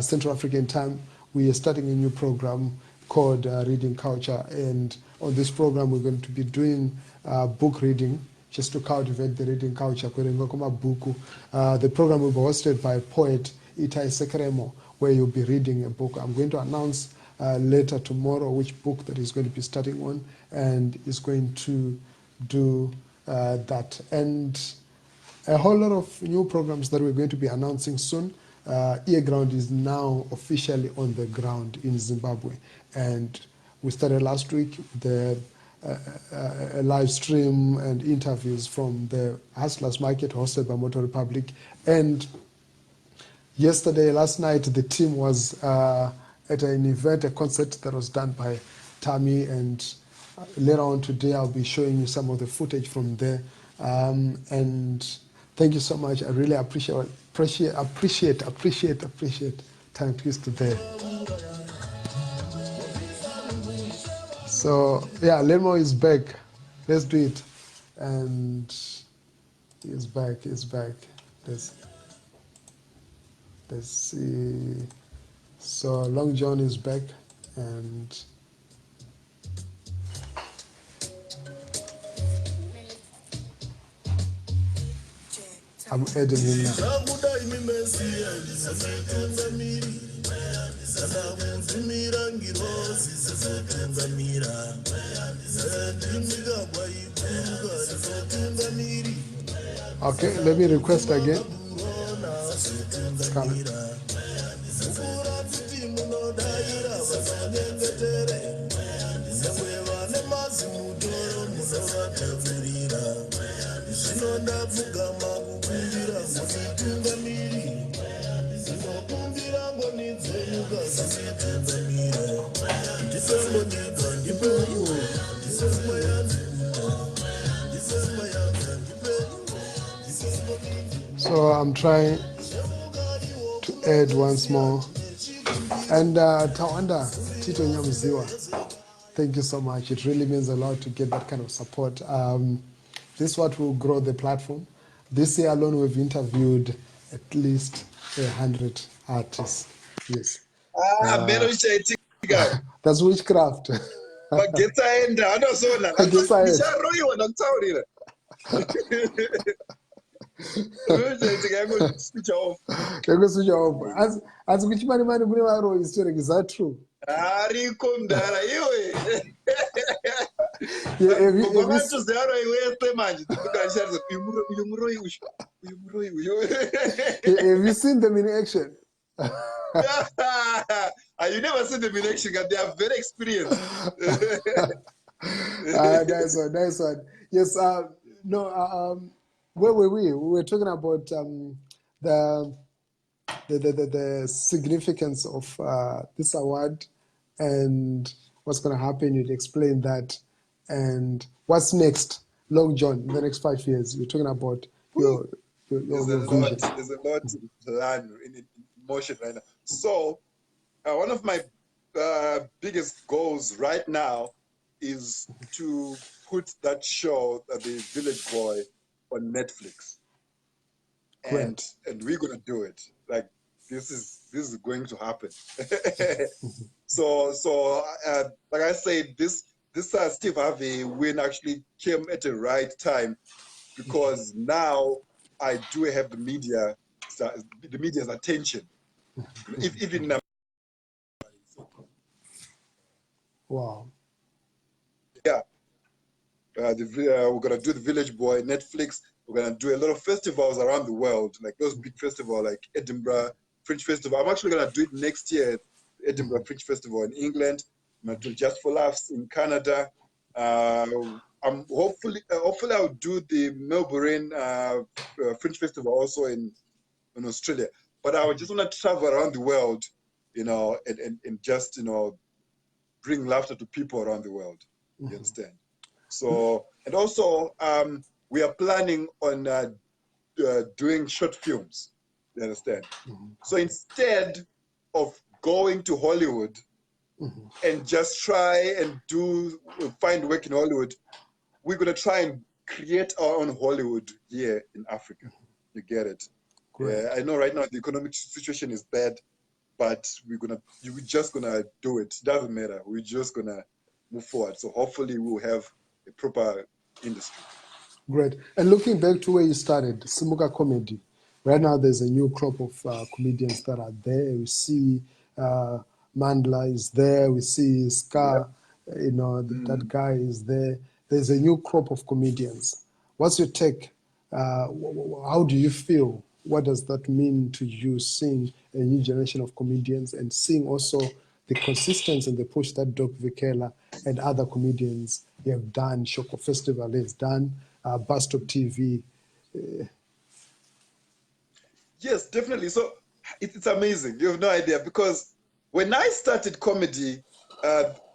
Central African time, we are starting a new program called Reading Culture. And on this program, we're going to be doing book reading, just to cultivate the reading culture. The program will be hosted by poet Itai Sekeremo, where you'll be reading a book. I'm going to announce later tomorrow which book that is going to be starting on, and is going to do that. And a whole lot of new programs that we're going to be announcing soon. Earground is now officially on the ground in Zimbabwe, and we started last week the a live stream and interviews from the Hustlers Market hosted by Motor Republic. And last night, the team was at an event, a concert that was done by Tammy, and later on today I'll be showing you some of the footage from there. And thank you so much. I really appreciate tongue twister there. So yeah, Learnmore is back. Let's do it. And he's back. Let's see. So Long John is back, and I'm adding him now. Okay, let me request again. It's coming. So I'm trying to add once more. And Tawanda, Tito Nyamziwa, thank you so much. It really means a lot to get that kind of support. This is what will grow the platform. This year alone, we've interviewed at least 100 artists. Yes. That's witchcraft. I guess I as Chimanimani mune varo historic, is that true? Have you seen them in action? You never seen them in action, they are very experienced. Nice one. Yes, where were we? We were talking about the significance of this award and what's going to happen. You'd explain that. And what's next, Long John, in the next 5 years? You're talking about your vision. There's a lot to plan in motion right now. So one of my biggest goals right now is to put that show, The Village Boy, on Netflix. And we're gonna do it. Like this is going to happen. So like I said, this Steve Harvey win actually came at the right time, because now I do have the media's attention. Even wow. Yeah. We're gonna do The Village Boy, Netflix. We're gonna do a lot of festivals around the world, like those big festivals like Edinburgh Fringe Festival. I'm actually gonna do it next year, Edinburgh Fringe Festival in England. I'm gonna do Just for Laughs in Canada. I'm hopefully I'll do the Melbourne Fringe Festival also in Australia. But I just want to travel around the world, and just bring laughter to people around the world. You understand? So, and also we are planning on doing short films. You understand? So instead of going to Hollywood and just try and find work in Hollywood, we're gonna try and create our own Hollywood here in Africa. You get it? Yeah, I know right now the economic situation is bad, but we're just gonna do it. Doesn't matter. We're just gonna move forward. So hopefully we'll have a proper industry. Great. And looking back to where you started, Simuka Comedy, right now there's a new crop of comedians that are there. We see Mandla is there. We see Ska, that guy is there. There's a new crop of comedians. What's your take? How do you feel? What does that mean to you, seeing a new generation of comedians and seeing also the consistency and the push that Doc Vikela and other comedians have done, Shoko Festival has done, Bus Stop TV? Yes, definitely. So it's amazing. You have no idea, because when I started comedy,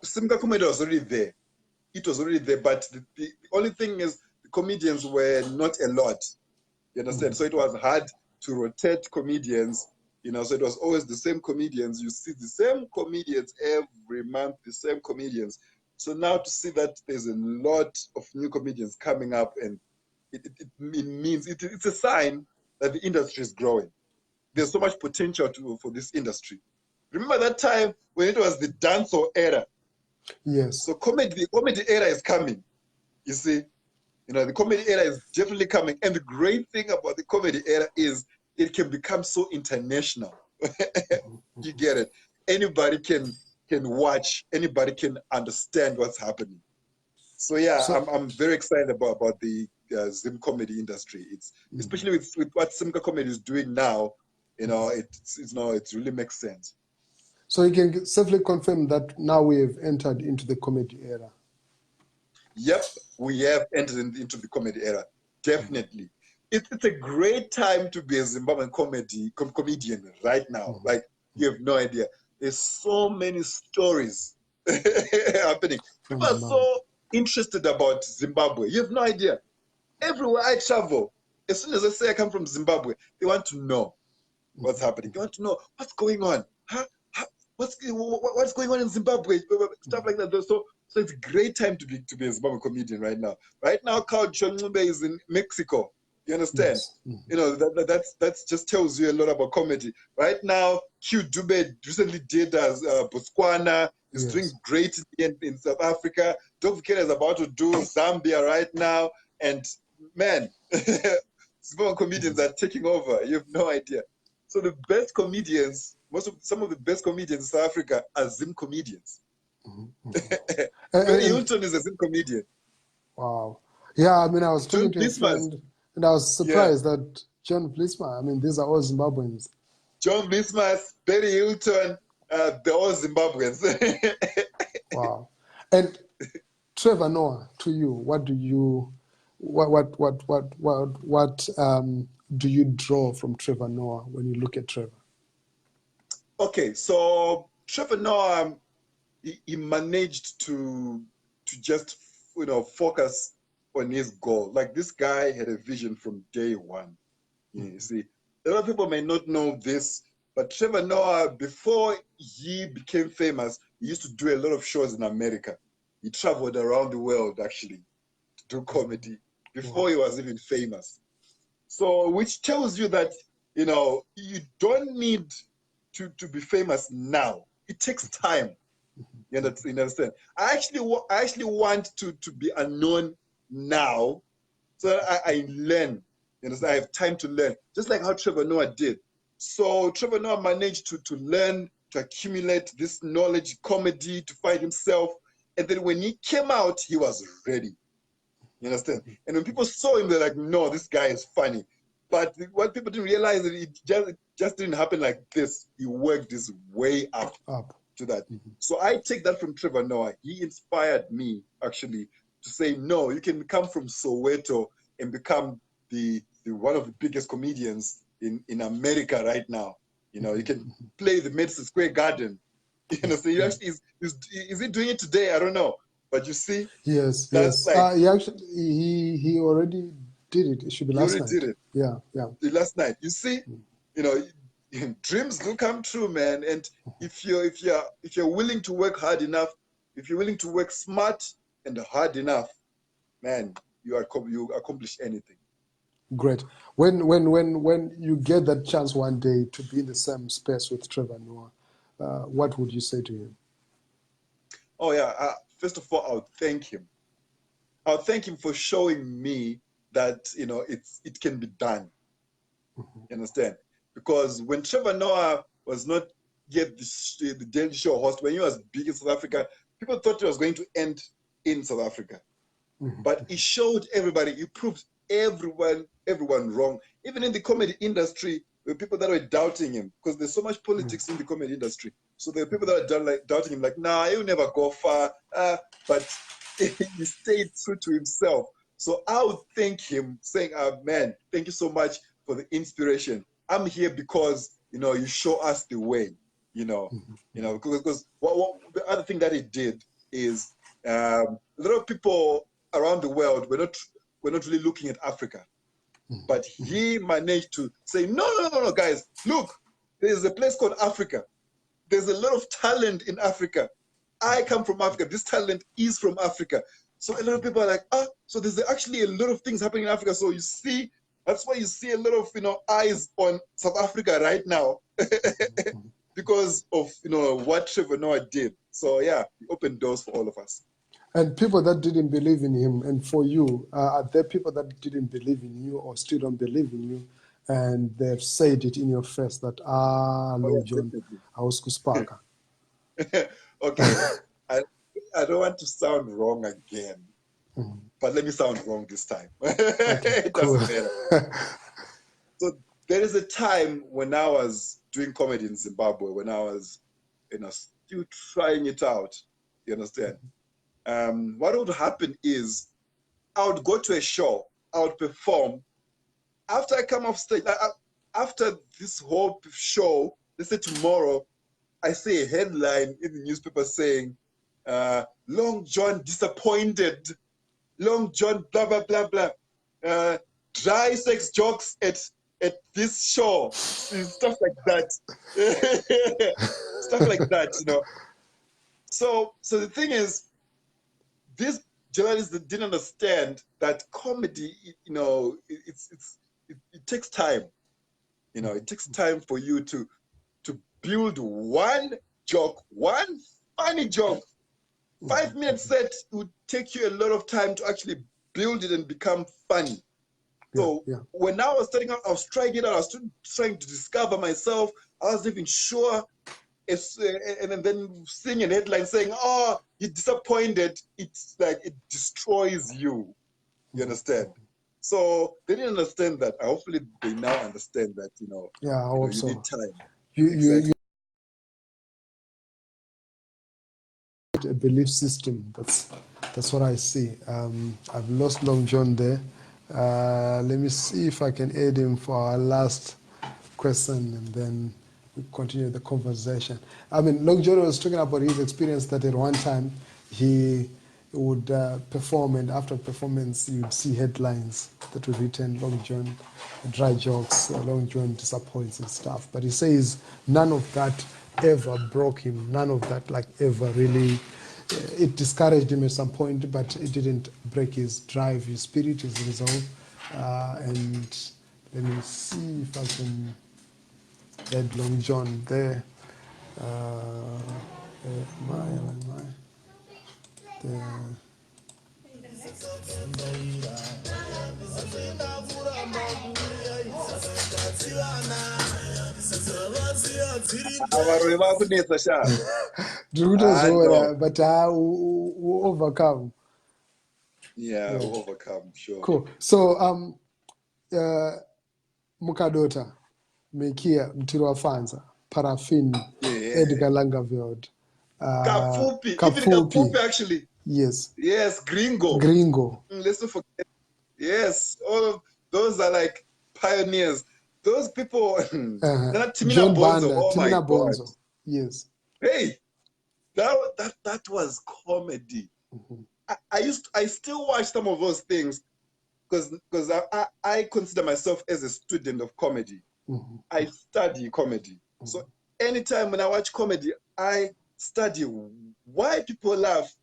Simka Comedy was already there. It was already there, but the only thing is the comedians were not a lot. You understand? So it was hard to rotate comedians, so it was always the same comedians. You see the same comedians every month, the same comedians. So now to see that there's a lot of new comedians coming up, and it means it's a sign that the industry is growing. There's so much potential for this industry. Remember that time when it was the dancehall era? Yes. So the comedy era is coming. You see, the comedy era is definitely coming. And the great thing about the comedy era is it can become so international. You get it? Anybody can watch, anybody can understand what's happening. So yeah, I'm very excited about the Zim comedy industry. It's especially with what Simka Comedy is doing now. It really makes sense. So you can safely confirm that now we have entered into the comedy era. Yep, we have entered into the comedy era. Definitely. It's a great time to be a Zimbabwean comedian right now. Like, you have no idea. There's so many stories happening. People are so interested about Zimbabwe. You have no idea. Everywhere I travel, as soon as I say I come from Zimbabwe, they want to know what's happening. They want to know what's going on. What's going on in Zimbabwe? Stuff like that. So it's a great time to be a Zimbabwean comedian right now. Right now, Carl Chonchube is in Mexico. You understand? Yes. You know, that's just tells you a lot about comedy. Right now, Q Dube recently did as Botswana. He's doing great in South Africa. Dov Kenya is about to do Zambia right now. And man, Zimbabwean comedians are taking over. You have no idea. So the best comedians, some of the best comedians in South Africa are Zim comedians. Barry Hilton is a Zim comedian. Wow. Yeah, I mean, I was talking to a John friend, and I was surprised that John Blisma, I mean, these are all Zimbabweans. John Blismas, Barry Hilton, they're all Zimbabweans. Wow. And Trevor Noah, to you, what do you do you draw from Trevor Noah when you look at Trevor? Okay, so Trevor Noah, he managed to just focus on his goal. Like, this guy had a vision from day one. You see, a lot of people may not know this, but Trevor Noah, before he became famous, he used to do a lot of shows in America. He traveled around the world actually to do comedy before he was even famous. So, which tells you that you don't need to be famous now. It takes time. You understand? I actually want to be unknown now, so that I learn. You understand? I have time to learn, just like how Trevor Noah did. So Trevor Noah managed to learn, to accumulate this knowledge, comedy, to find himself, and then when he came out, he was ready. You understand? And when people saw him, they're like, "No, this guy is funny." But what people didn't realize is it just didn't happen like this. He worked his way up to that. So I take that from Trevor Noah. He inspired me actually to say, no, you can come from Soweto and become the one of the biggest comedians in America right now. You know, you can play the Madison Square Garden. You know, so he actually is he doing it today? I don't know. But you see, yes. like, he already did it. It should be last night. He already did it. Yeah. Last night. You see, dreams do come true, man. And if you're willing to work hard enough, if you're willing to work smart and hard enough, man, you accomplish anything. Great. When you get that chance one day to be in the same space with Trevor Noah, what would you say to him? Oh yeah. First of all, I would thank him. I would thank him for showing me that it can be done. You understand? Because when Trevor Noah was not yet the Daily Show host, when he was big in South Africa, people thought he was going to end in South Africa. But he showed everybody, he proved everyone wrong. Even in the comedy industry, there were people that were doubting him because there's so much politics in the comedy industry. So there were people that were doubting him, like, nah, he'll never go far. But he stayed true to himself. So I would thank him, saying, man, thank you so much for the inspiration. I'm here because you show us the way. Because the other thing that he did is a lot of people around the world were not really looking at Africa, but he managed to say, no, guys, look, there's a place called Africa. There's a lot of talent in Africa. I come from Africa. This talent is from Africa. So a lot of people are like, so there's actually a lot of things happening in Africa. So you see, that's why you see a lot of eyes on South Africa right now because of what Trevor Noah did. So yeah, he opened doors for all of us. And people that didn't believe in him, and for you, are there people that didn't believe in you or still don't believe in you, and they've said it in your face that, Lord John, I was Kuspaka. Okay, I don't want to sound wrong again, but let me sound wrong this time. Okay, It cool. doesn't matter. So there is a time when I was doing comedy in Zimbabwe, when I was still trying it out. You understand? What would happen is I would go to a show, I would perform. After I come off stage, after this whole show, let's say tomorrow, I see a headline in the newspaper saying, Long John disappointed, Long John blah, blah, blah, blah. Dry sex jokes at this show, stuff like that. Stuff like that, you know. So the thing is, these journalists that didn't understand that comedy, you know, it takes time. You know, it takes time for you to build one joke, one funny joke. 5 minutes set would take you a lot of time to actually build it and become funny. So when I was starting out, I was trying it out. I was trying to discover myself. I wasn't even sure. And then seeing a headline saying, "Oh, you're disappointed," it's like it destroys you. You understand? So they didn't understand that. Hopefully, they now understand that. You know, I hope you so. need time. You a belief system. That's what I see. I've lost Long John there. Let me see if I can add him for our last question, and then we continue the conversation. I mean, Long John was talking about his experience that at one time he would perform, and after performance you'd see headlines that were written, Long John dry jokes, Long John disappoints and stuff. But he says none of that ever broke him. None of that ever really. It discouraged him at some point, but it didn't break his drive, his spirit, his resolve. And let me see if I can add Long John there. Am I? There. But we overcome. Yeah, we overcome, sure. Cool. So, Mukadota, Mekia, Mtirwa Fanza, Paraffin, Edgar Langeveld. Kafupi, even Kafupi actually. Yes. Yes, Gringo. Let's not forget. Yes, all of those are like pioneers. Those people, Timina John Bonzo. Banda, Oh Timina my Bonzo. God. Yes. Hey, that was comedy. I still watch some of those things because I consider myself as a student of comedy. I study comedy. So anytime when I watch comedy, I study why people laugh,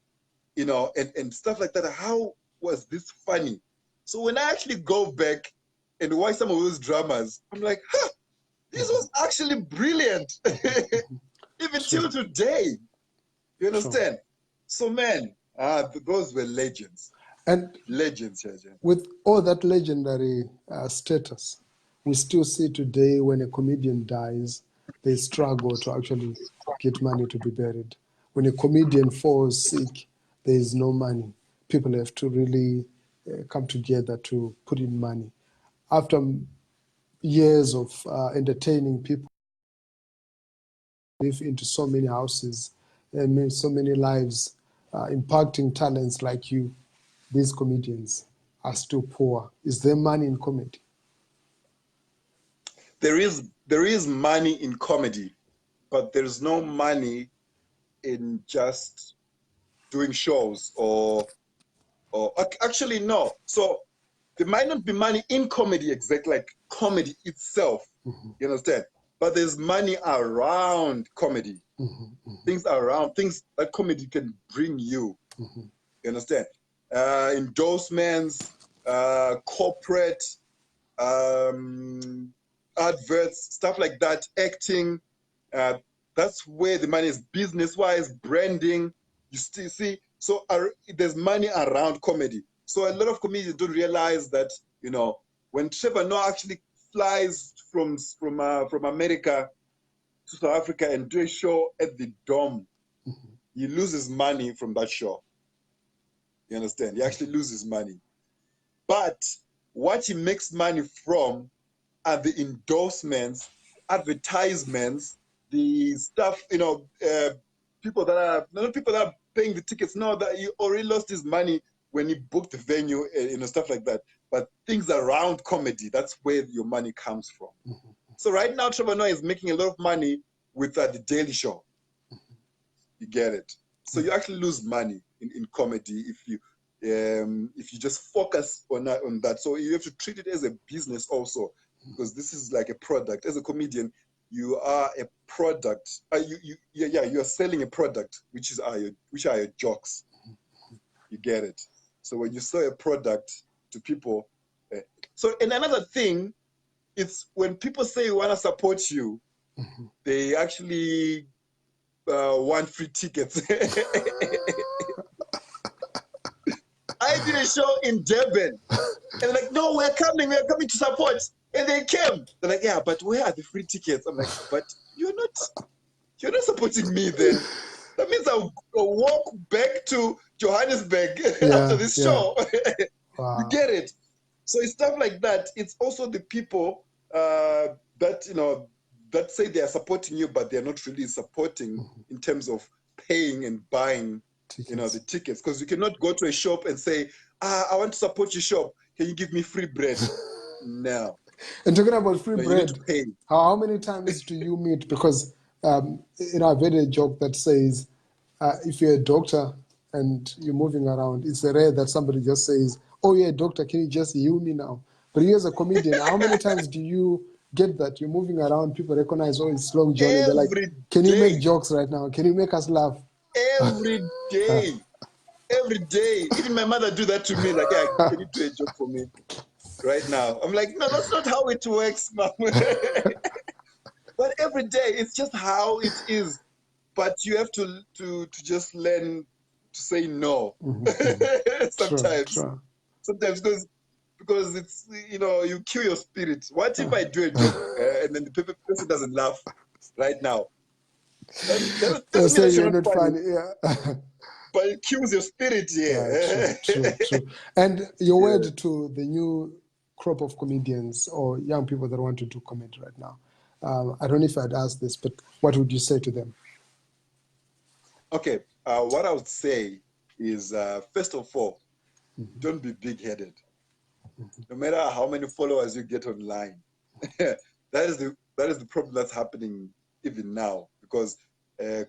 you know, and stuff like that. How was this funny? So when I actually go back and watch some of those dramas, I'm like, this was actually brilliant. Even till today. You understand? So man, those were legends. And legends. With all that legendary status, we still see today when a comedian dies, they struggle to actually get money to be buried. When a comedian falls sick, there is no money. People have to really come together to put in money. After years of entertaining people, live into so many houses and so many lives, impacting talents like you, these comedians are still poor. Is there money in comedy? There is money in comedy, but there's no money in just doing shows or actually no. So there might not be money in comedy exactly like comedy itself. You understand? But there's money around comedy. Things around, things that comedy can bring you. You understand? Endorsements, corporate, adverts, stuff like that, acting. That's where the money is. Business-wise, branding. You still see. So there's money around comedy. So a lot of comedians don't realize that, you know, when Trevor Noah actually flies from America to South Africa and do a show at the Dome, he loses money from that show. You understand? He actually loses money. But what he makes money from are the endorsements, advertisements, the stuff, you know, people that are not people that are paying the tickets. No, that he already lost his money when you book the venue, stuff like that. But things around comedy, that's where your money comes from. So right now, Trevor Noah is making a lot of money with The Daily Show. You get it? So you actually lose money in comedy if you just focus on that. So you have to treat it as a business also, because this is like a product. As a comedian, you are a product. You are selling a product, which are your jokes. You get it? So when you sell a product to people, and another thing, it's when people say we want to support you, they actually want free tickets. I did a show in Durban, and they're like, "No, we're coming to support." And they came. They're like, "Yeah, but where are the free tickets?" I'm like, "But you're not supporting me then. That means I'll walk back to Johannesburg after this show." Wow. You get it? So it's stuff like that. It's also the people that say they are supporting you, but they're not really supporting in terms of paying and buying tickets. The tickets. Because you cannot go to a shop and say, I want to support your shop. Can you give me free bread? No. And talking about free bread, you need to pay. How many times do you meet? Because I've read a joke that says, if you're a doctor and you're moving around, it's rare that somebody just says, "Oh yeah, doctor, can you just heal me now?" But you as a comedian, how many times do you get that you're moving around, people recognize, "Oh, it's Slow Johnny." They're like, "Can you make jokes right now? Can you make us laugh?" Every day. Every day. Even my mother do that to me. Like, "Yeah, can you do a joke for me right now?" I'm like, "No, that's not how it works, mom." But every day, it's just how it is. But you have to just learn to say no. Sometimes. True. Sometimes because it's, you kill your spirit. What if I do a joke and then the person doesn't laugh right now? That doesn't mean that you're not funny. Yeah. But it kills your spirit, True. And your word to the new crop of comedians or young people that want to do comedy right now. I don't know if I'd ask this, but what would you say to them? Okay. What I would say is, first of all, don't be big-headed. No matter how many followers you get online, that is the problem that's happening even now, because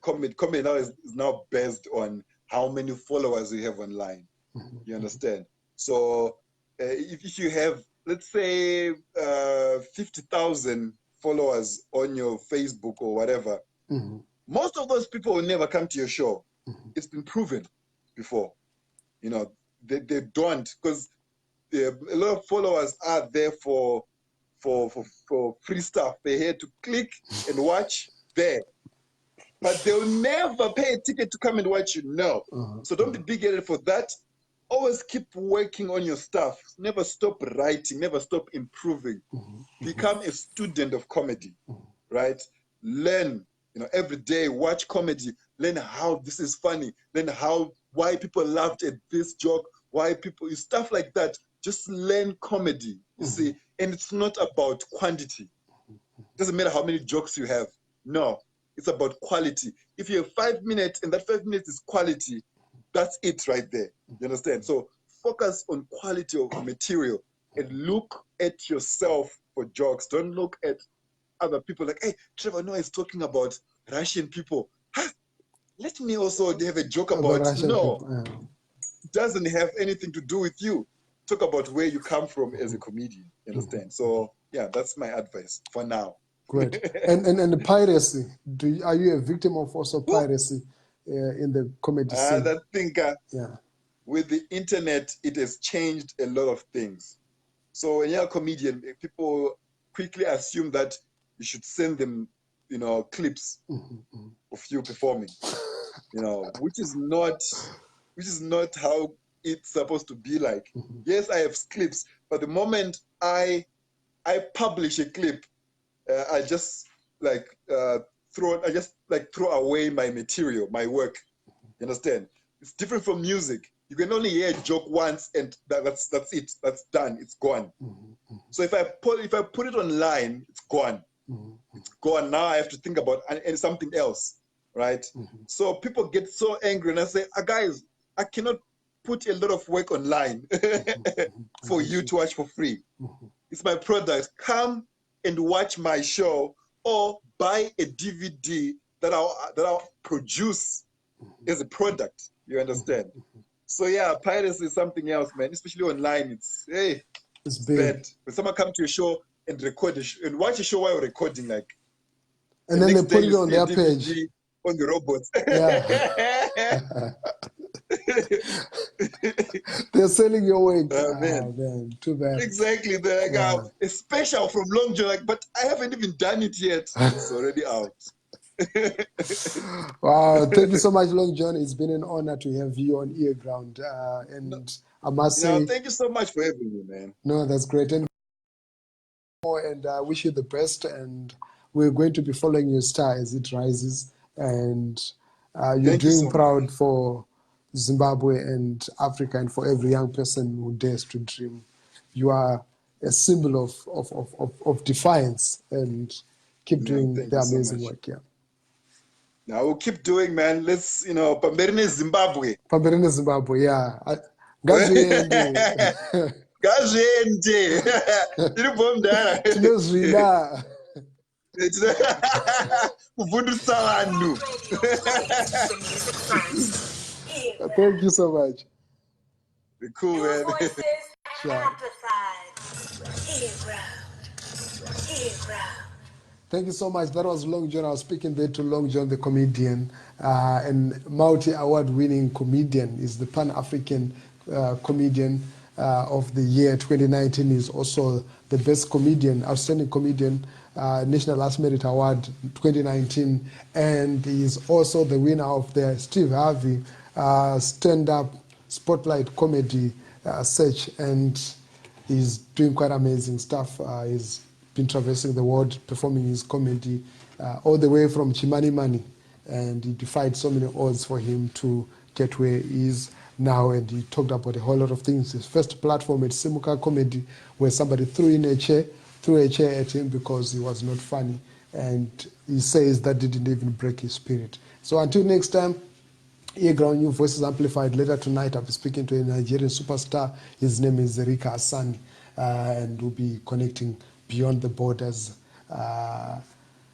comedy now is now based on how many followers you have online. You understand? So if you have, let's say, 50,000 followers on your Facebook or whatever, most of those people will never come to your show. It's been proven before. They don't, because a lot of followers are there for free stuff. They're here to click and watch there. But they'll never pay a ticket to come and watch you. No. So don't be big-headed for that. Always keep working on your stuff. Never stop writing. Never stop improving. Become a student of comedy, right? Learn, every day. Watch comedy. Learn how this is funny. Learn why people laughed at this joke. Why people, stuff like that. Just learn comedy, you see. And it's not about quantity. It doesn't matter how many jokes you have. No, it's about quality. If you have 5 minutes and that 5 minutes is quality, that's it right there. You understand? So focus on quality of material and look at yourself for jokes. Don't look at other people like, "Hey, Trevor Noah is talking about Russian people. Let me also have a joke about it." No, it doesn't have anything to do with you. Talk about where you come from as a comedian. You understand? So yeah, that's my advice for now. Great. And the piracy. Are you a victim of also piracy in the comedy scene? That thing, with the internet, it has changed a lot of things. So when you're a comedian, people quickly assume that you should send them, clips of you performing, which is not how it's supposed to be like. Yes, I have clips, but the moment I publish a clip, I just throw away my material, my work. You understand? It's different from music. You can only hear a joke once, and that's it. That's done. It's gone. So if I put it online, it's gone. It's gone. Now I have to think about something else, right? So people get so angry, and I say, guys, I cannot put a lot of work online for you to watch for free. It's my product. Come and watch my show or buy a DVD that I'll produce as a product. You understand? So yeah, piracy is something else, man. Especially online, it's bad. When someone come to your show and record and watch a show while you're recording, like, and then they put it on their page on the robots. Yeah. They're selling your work. Man. Too bad. Exactly. They're like, a special from Long John. Like, but I haven't even done it yet. It's already out. Wow, thank you so much, Long John. It's been an honor to have you on Earground. I must say, thank you so much for having me, man. No, that's great. And I wish you the best. And we're going to be following your star as it rises. And you're doing proud for Zimbabwe and Africa and for every young person who dares to dream. You are a symbol of defiance, and keep doing the amazing work. Yeah. Now we'll keep doing, man. Let's, Pamberine Zimbabwe. Pamberine Zimbabwe, yeah. Ngazviende. Ngazviende. Tiri bomdara. Tinozvida. Kuvundisa vanhu. Thank you so much. Cool, man. Sure. Thank you so much. That was Long John. I was speaking there to Long John, the comedian, and multi-award-winning comedian. Is the Pan-African comedian of the year 2019. Is also the best comedian, outstanding comedian, National Last Merit Award 2019, and is also the winner of the Steve Harvey stand-up spotlight comedy search, and he's doing quite amazing stuff. He's been traversing the world performing his comedy all the way from Chimanimani, and he defied so many odds for him to get where he is now. And he talked about a whole lot of things. His first platform at Simuka Comedy, where somebody threw a chair at him because he was not funny, and he says that didn't even break his spirit. So until next time, Earground, New Voices Amplified. Later tonight, I'll be speaking to a Nigerian superstar. His name is Rika Asani, and we'll be connecting beyond the borders,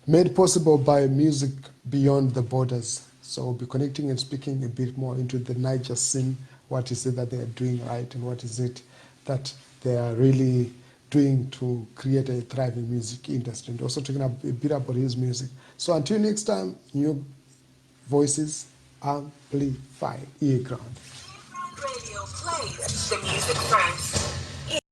made possible by music beyond the borders. So we'll be connecting and speaking a bit more into the Niger scene. What is it that they are doing right, and what is it that they are really doing to create a thriving music industry, and also talking a bit about his music. So until next time, New Voices Amplified. Earground. Radio plays the music first.